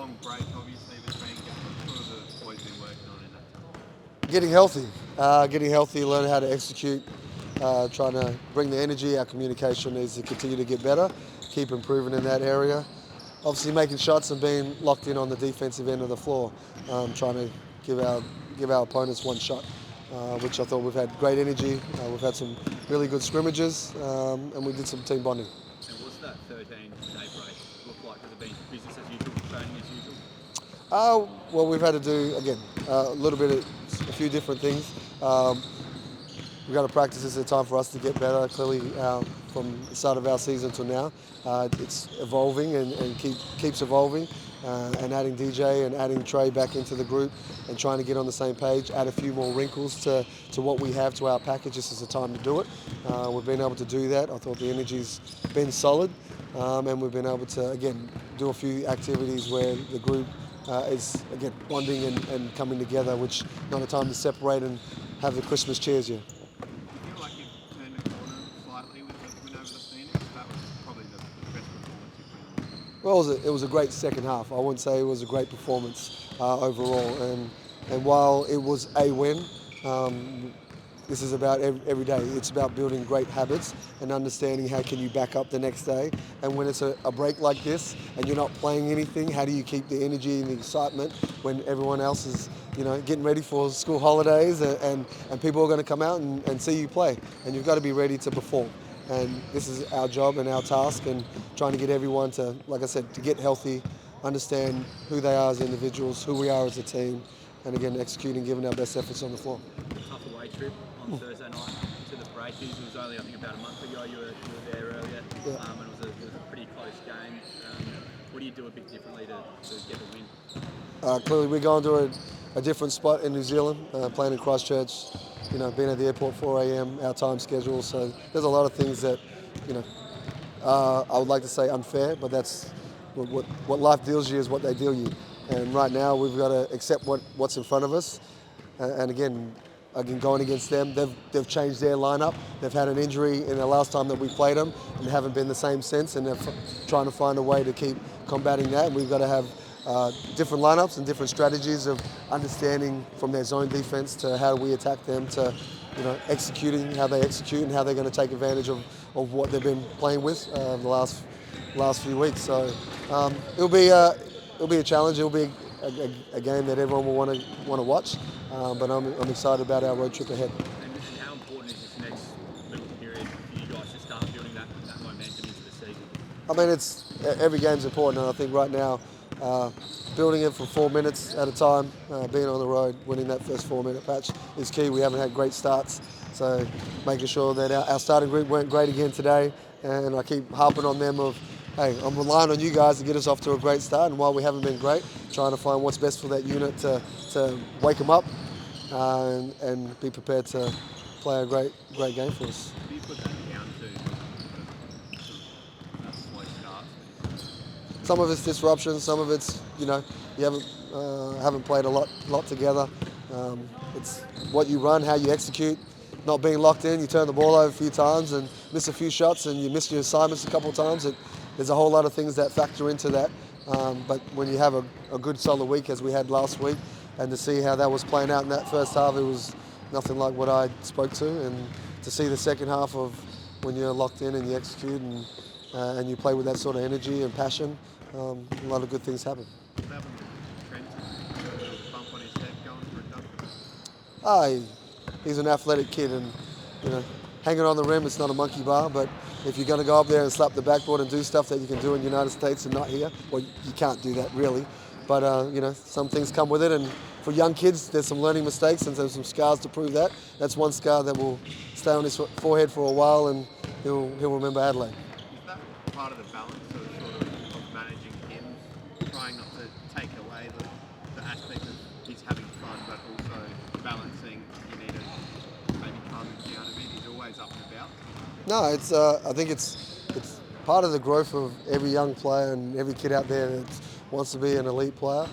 long break, obviously, between games. What have the boys been working on in that time? Getting healthy, learning how to execute, trying to bring the energy. Our communication needs to continue to get better, keep improving in that area. Obviously making shots and being locked in on the defensive end of the floor, trying to give our opponents one shot, which I thought we've had great energy. We've had some really good scrimmages, and we did some team bonding. And what's that 13-day break look like? Has it been business as usual, training as usual? Well, we've had to do again a few different things. We've got to practice. This is a time for us to get better. Clearly, from the start of our season to now, it's evolving and keeps evolving. And adding DJ and adding Trey back into the group and trying to get on the same page, add a few more wrinkles to what we have to our package. This is the time to do it. We've been able to do that. I thought the energy's been solid, and we've been able to again do a few activities where the group is again bonding and coming together, which not a time to separate and have the Christmas cheers yet. Do you feel like you've turned the corner slightly with the win over the Phoenix? That was probably the best performance you've been on. Well, it was a great second half. I wouldn't say it was a great performance overall. And while it was a win, this is about every day. It's about building great habits and understanding how can you back up the next day. And when it's a break like this and you're not playing anything, how do you keep the energy and the excitement when everyone else is getting ready for school holidays and people are going to come out and see you play. And you've got to be ready to perform. And this is our job and our task, and trying to get everyone to, like I said, to get healthy, understand who they are as individuals, who we are as a team, and again, executing, giving our best efforts on the floor. Tough away trip on Thursday night to the Breakers. It was only, I think, about a month ago. You were there earlier, Yeah. and it was a pretty close game. What do you do a bit differently to get the win? Clearly, we're going to a different spot in New Zealand, playing in Christchurch, being at the airport 4 a.m., our time schedule. So there's a lot of things that, I would like to say unfair, but that's what life deals you is what they deal you. And right now, we've got to accept what's in front of us. And again, going against them, they've changed their lineup. They've had an injury in the last time that we played them and haven't been the same since. And they're trying to find a way to keep combating that. And we've got to have different lineups and different strategies of understanding from their zone defense to how we attack them to executing how they execute and how they're going to take advantage of what they've been playing with the last few weeks. So it'll be a challenge. It'll be a game that everyone will want to watch. But I'm excited about our road trip ahead. And how important is this next little period for you guys to start building that momentum into the season? I mean, every game's important, and I think right now, building it for 4 minutes at a time, being on the road, winning that first 4-minute patch is key. We haven't had great starts, so making sure that our starting group weren't great again today, and I keep harping on them of, hey, I'm relying on you guys to get us off to a great start, and while we haven't been great, trying to find what's best for that unit to wake them up and be prepared to play a great game for us. Do you put that down to that slow start? Some of it's disruption, some of it's you haven't played a lot together. It's what you run, how you execute, not being locked in. You turn the ball over a few times and miss a few shots, and you miss your assignments a couple of times. There's a whole lot of things that factor into that. But when you have a good solid week as we had last week, and to see how that was playing out in that first half, it was nothing like what I spoke to. And to see the second half of when you're locked in and you execute and you play with that sort of energy and passion, a lot of good things happen. What happened with Trent? A little bump on his head going for a dunk? He's an athletic kid, and hanging on the rim, it's not a monkey bar. But if you're going to go up there and slap the backboard and do stuff that you can do in the United States and not here, well, you can't do that really. But some things come with it, and for young kids, there's some learning mistakes and there's some scars to prove that. That's one scar that will stay on his forehead for a while, and he'll remember Adelaide. Is that part of the balance of managing him, trying not to take away the aspect of he's having fun, but also balancing you need to maybe calm him down a bit? He's always up and about. No, I think it's part of the growth of every young player and every kid out there that wants to be an elite player.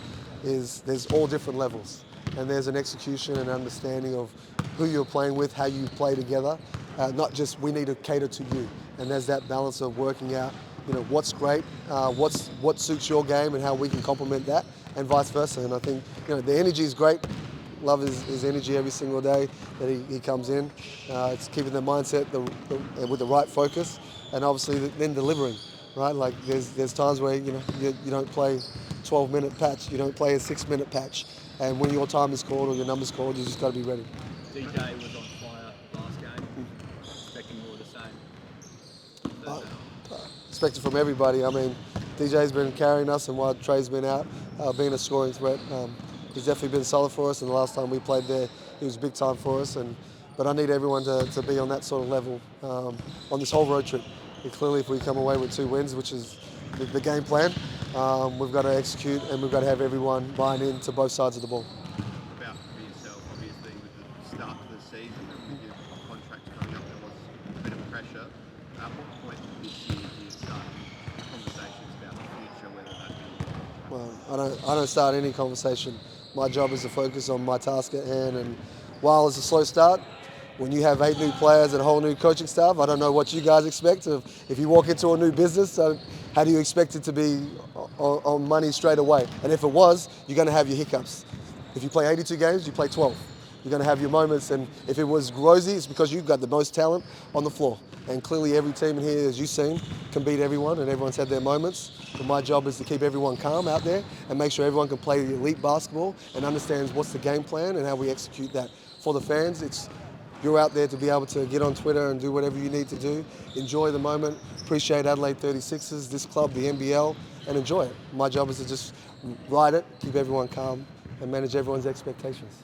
There's all different levels, and there's an execution and understanding of who you're playing with, how you play together. Not just we need to cater to you, and there's that balance of working out, what's great, what suits your game, and how we can complement that, and vice versa. And I think the energy is great. Love his energy every single day that he comes in. It's keeping the mindset with the right focus, and obviously then delivering. Right, like there's times where you don't play 12-minute patch, you don't play a 6-minute patch, and when your time is called or your number's called, you just got to be ready. DJ was on fire last game. Expecting more of the same. Expected from everybody. I mean, DJ's been carrying us, and while Trey's been out, being a scoring threat, he's definitely been solid for us. And the last time we played there, he was big time for us. But I need everyone to be on that sort of level on this whole road trip. And clearly, if we come away with 2 wins, which is the game plan, we've got to execute, and we've got to have everyone buying into both sides of the ball. About for yourself, obviously, with the start of the season and with your contract coming up, there was a bit of pressure. At what point this year do you start conversations about the future, whether that be? Well, I don't start any conversation. My job is to focus on my task at hand, and while it's a slow start, when you have 8 new players and a whole new coaching staff, I don't know what you guys expect. If you walk into a new business, so how do you expect it to be on money straight away? And if it was, you're going to have your hiccups. If you play 82 games, you play 12. You're going to have your moments, and if it was rosy, it's because you've got the most talent on the floor. And clearly every team in here, as you've seen, can beat everyone, and everyone's had their moments. But my job is to keep everyone calm out there and make sure everyone can play elite basketball and understands what's the game plan and how we execute that. For the fans, you're out there to be able to get on Twitter and do whatever you need to do. Enjoy the moment. Appreciate Adelaide 36ers, this club, the NBL, and enjoy it. My job is to just ride it, keep everyone calm, and manage everyone's expectations.